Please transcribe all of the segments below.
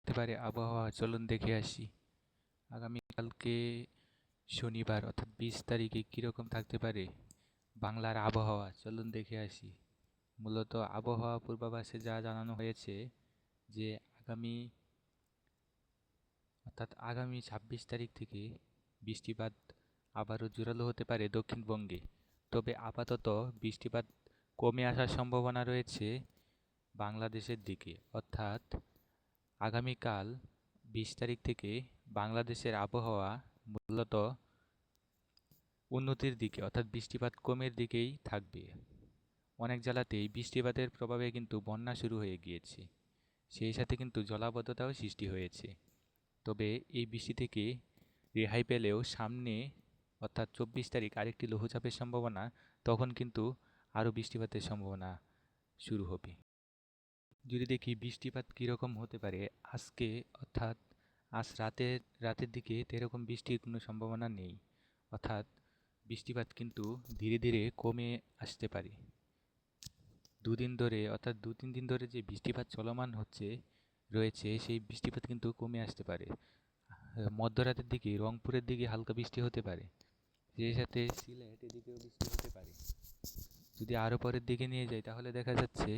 হতে পারে আবহাওয়া, চলুন দেখে আসি। আগামীকালকে শনিবার অর্থাৎ 20 তারিখে কীরকম থাকতে পারে বাংলার আবহাওয়া, চলুন দেখে আসি। মূলত আবহাওয়া পূর্বাভাসে যা জানানো হয়েছে যে আগামী আগামী 26 তারিখ থেকে বৃষ্টিপাত আবারও জোরালো হতে পারে দক্ষিণবঙ্গে। তবে আপাতত বৃষ্টিপাত কমে আসার সম্ভাবনা রয়েছে বাংলাদেশের দিকে। অর্থাৎ আগামীকাল 20 তারিখ থেকে বাংলাদেশের আবহাওয়া মূলত উন্নতির দিকে অর্থাৎ বৃষ্টিপাত কমের দিকেই থাকবে। অনেক জেলাতেই বৃষ্টিপাতের প্রভাবে কিন্তু বন্যা শুরু হয়ে গিয়েছে, সেই সাথে কিন্তু জলাবদ্ধতাও সৃষ্টি হয়েছে। তবে এই বৃষ্টি থেকে রেহাই পেলেও সামনে অর্থাৎ 24 তারিখ আরেকটি লঘুচাপের সম্ভাবনা, তখন কিন্তু আরও বৃষ্টিপাতের সম্ভাবনা শুরু হবে। যদি দেখি বৃষ্টিপাত কীরকম হতে পারে আজকে, অর্থাৎ আজ রাতের দিকে এরকম বৃষ্টির কোনো সম্ভাবনা নেই। অর্থাৎ বৃষ্টিপাত কিন্তু ধীরে ধীরে কমে আসতে পারে। দুদিন ধরে অর্থাৎ 2-3 দিন ধরে যে বৃষ্টিপাত চলমান রয়েছে সেই বৃষ্টিপাত কিন্তু কমে আসতে পারে। মধ্যরাতের দিকে রংপুরের দিকে হালকা বৃষ্টি হতে পারে, সেই সাথে সিলেট এদিকেও বৃষ্টি হতে পারে। যদি আরও পরের দিকে নিয়ে যাই তাহলে দেখা যাচ্ছে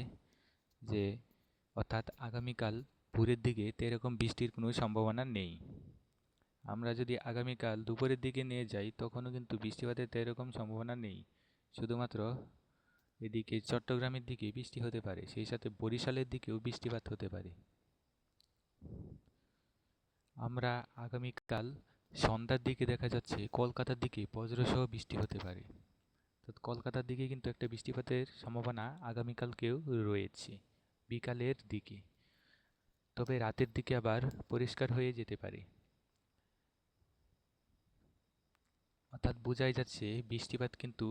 যে অর্থাৎ আগামীকাল ভোরের দিকে এরকম বৃষ্টির কোনো সম্ভাবনা নেই। আমরা যদি আগামীকাল দুপুরের দিকে নিয়ে যাই তখনও কিন্তু বৃষ্টিপাতের এরকম সম্ভাবনা নেই। শুধুমাত্র এদিকে চট্টগ্রামের দিকে বৃষ্টি হতে পারে, সেই সাথে বরিশালের দিকেও বৃষ্টিপাত হতে পারে। আমরা আগামীকাল সন্ধ্যার দিকে দেখা যাচ্ছে কলকাতার দিকে বজ্রসহ বৃষ্টি হতে পারে। কলকাতার দিকে কিন্তু একটা বৃষ্টিপাতের সম্ভাবনা আগামীকালকেও রয়েছে বিকালের দিকে। তবে রাতের দিকে আবার পরিষ্কার হয়ে যেতে পারে। অর্থাৎ বোঝাই যাচ্ছে বৃষ্টিপাত কিন্তু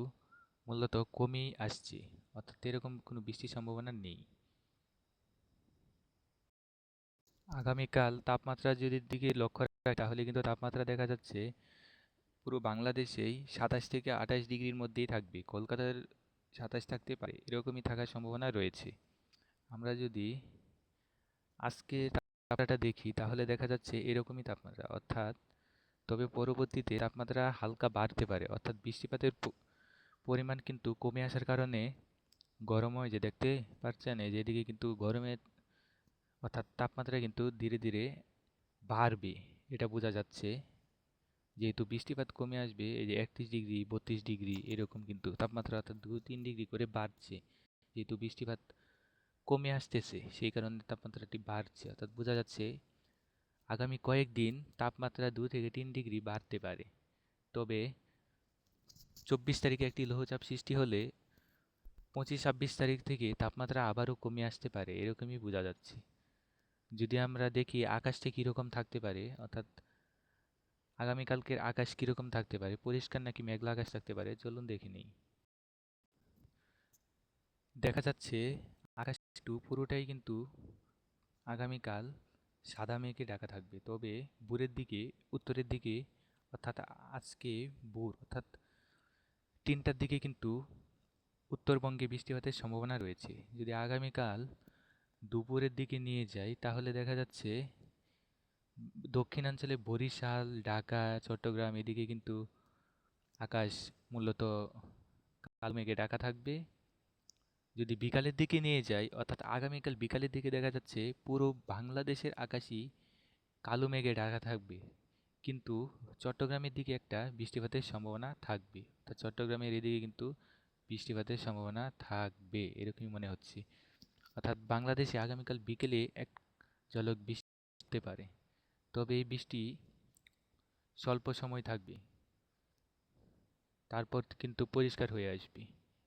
মূলত কমেই আসছে, অর্থাৎ এরকম কোনো বৃষ্টির সম্ভাবনা নেই। আগামীকাল তাপমাত্রা যদি দিকে লক্ষ্য রাখি তাহলে কিন্তু তাপমাত্রা দেখা যাচ্ছে পুরো বাংলাদেশেই 27 থেকে 28 ডিগ্রির মধ্যেই থাকবে। কলকাতার 27 থাকতে পারে, এরকমই থাকার সম্ভাবনা রয়েছে। আমরা যদি আজকে তাপমাত্রাটা দেখি তাহলে দেখা যাচ্ছে এরকমই তাপমাত্রা, অর্থাৎ তবে পরবর্তীতে তাপমাত্রা হালকা বাড়তে পারে। অর্থাৎ বৃষ্টিপাতের পরিমাণ কিন্তু কমে আসার কারণে গরম হয়, যে দেখতে পাচ্ছেন এই যে এদিকে কিন্তু গরমের অর্থাৎ তাপমাত্রা কিন্তু ধীরে ধীরে বাড়বে, এটা বোঝা যাচ্ছে। যেহেতু বৃষ্টিপাত কমে আসবে, এই যে 31 ডিগ্রি 32 ডিগ্রি এরকম কিন্তু তাপমাত্রা অর্থাৎ 2-3 ডিগ্রি করে বাড়ছে। যেহেতু বৃষ্টিপাত কমে আসতেছে সেই কারণে তাপমাত্রাটি বাড়ছে, অর্থাৎ বোঝা যাচ্ছে আগামী কয়েকদিন তাপমাত্রা 2 থেকে 3 ডিগ্রি বাড়তে পারে। তবে 24 তারিখে একটি লঘুচাপ সৃষ্টি হলে 25-26 তারিখ থেকে তাপমাত্রা আবারও কমে আসতে পারে, এরকমই বোঝা যাচ্ছে। যদি আমরা দেখি আকাশটা কীরকম থাকতে পারে, অর্থাৎ আগামীকালকের আকাশ কীরকম থাকতে পারে, পরিষ্কার নাকি মেঘলা আকাশ থাকতে পারে, চলুন দেখে নিই। দেখা যাচ্ছে আকাশ পুরোটাই কিন্তু আগামীকাল সাদা মেঘে ঢাকা থাকবে। তবে ভোরের দিকে উত্তরের দিকে অর্থাৎ আজকে ভোর অর্থাৎ 3টার দিকে কিন্তু উত্তরবঙ্গে বৃষ্টিপাতের সম্ভাবনা রয়েছে। যদি আগামীকাল দুপুরের দিকে নিয়ে যাই তাহলে দেখা যাচ্ছে দক্ষিণাঞ্চলে বরিশাল, ঢাকা, চট্টগ্রাম এদিকে কিন্তু আকাশ মূলত কালো মেঘে ঢাকা থাকবে। যদি বিকালের দিকে নিয়ে যাই অর্থাৎ আগামীকাল বিকালের দিকে দেখা যাচ্ছে পুরো বাংলাদেশের আকাশই কালো মেঘে ঢাকা থাকবে, কিন্তু চট্টগ্রামের দিকে একটা বৃষ্টিপাতের সম্ভাবনা থাকবে। তা চট্টগ্রামের এদিকে কিন্তু বৃষ্টিপাতের সম্ভাবনা থাকবে এরকমই মনে হচ্ছে। অর্থাৎ বাংলাদেশে আগামীকাল বিকেলে এক ঝলক বৃষ্টি হতে পারে, তবে এই বৃষ্টি স্বল্প সময় থাকবে, তারপর কিন্তু পরিষ্কার হয়ে আসবে,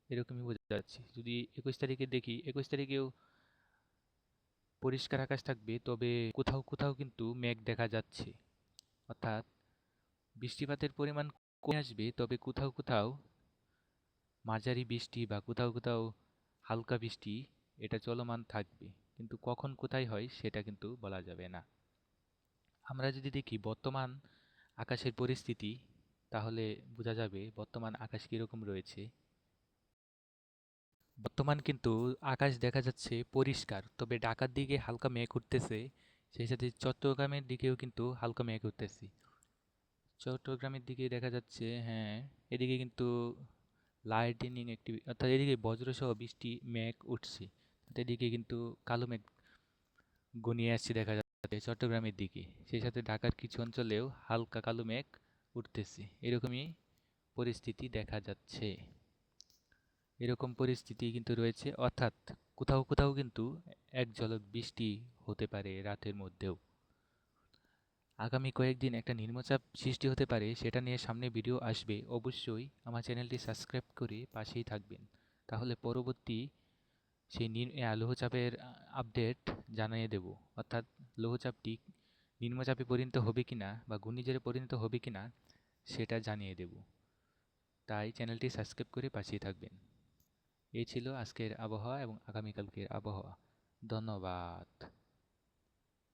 এরকমই বোঝা যাচ্ছে। যদি 21 তারিখে দেখি 21 তারিখেও পরিষ্কার আকাশ থাকবে, তবে কোথাও কোথাও কিন্তু মেঘ দেখা যাচ্ছে। অর্থাৎ বৃষ্টিপাতের পরিমাণ কমে আসবে, তবে কোথাও কোথাও মাঝারি বৃষ্টি বা কোথাও কোথাও হালকা বৃষ্টি এটা চলমান থাকবে, কিন্তু কখন কোথায় হয় সেটা কিন্তু বলা যাবে না। আমরা যদি দেখি বর্তমান আকাশের পরিস্থিতি তাহলে বোঝা যাবে বর্তমান আকাশ কীরকম রয়েছে। বর্তমান কিন্তু আকাশ দেখা যাচ্ছে পরিষ্কার, তবে ঢাকার দিকে হালকা মেঘ উঠতেছে, সেই সাথে চট্টগ্রামের দিকেও কিন্তু হালকা মেঘ উঠতেছে। চট্টগ্রামের দিকে দেখা যাচ্ছে, হ্যাঁ, এদিকে কিন্তু লাইটনিং একটি, অর্থাৎ এদিকে বজ্রসহ বৃষ্টি মেঘ উঠছে। এদিকে কিন্তু কালো মেঘ ঘনিয়ে আসছে দেখা যাচ্ছে চট্টগ্রামের দিকে। সেই সাথে ঢাকার কিছু অঞ্চলেও হালকা কালো মেঘ উঠতেছে। এরকমই পরিস্থিতি দেখা যাচ্ছে। এরকম পরিস্থিতি কিন্তু রয়েছে, অর্থাৎ কোথাও কোথাও কিন্তু এক ঝলক বৃষ্টি হতে পারে রাতের মধ্যেও। আগামী কয়েকদিন একটা নিম্নচাপ সৃষ্টি হতে পারে, সেটা নিয়ে সামনে ভিডিও আসবে। অবশ্যই আমার চ্যানেলটি সাবস্ক্রাইব করে পাশেই থাকবেন, তাহলে পরবর্তী সেই লৌহচাপের আপডেট জানিয়ে দেব। অর্থাৎ লৌহচাপটি নিম্নচাপে পরিণত হবে কিনা বা ঘূর্ণিঝড়ে পরিণত হবে কিনা সেটা জানিয়ে দেব। তাই চ্যানেলটি সাবস্ক্রাইব করে পাশেই থাকবেন। এই ছিল আজকের আবহাওয়া এবং আগামীকালকের আবহাওয়া। ধন্যবাদ।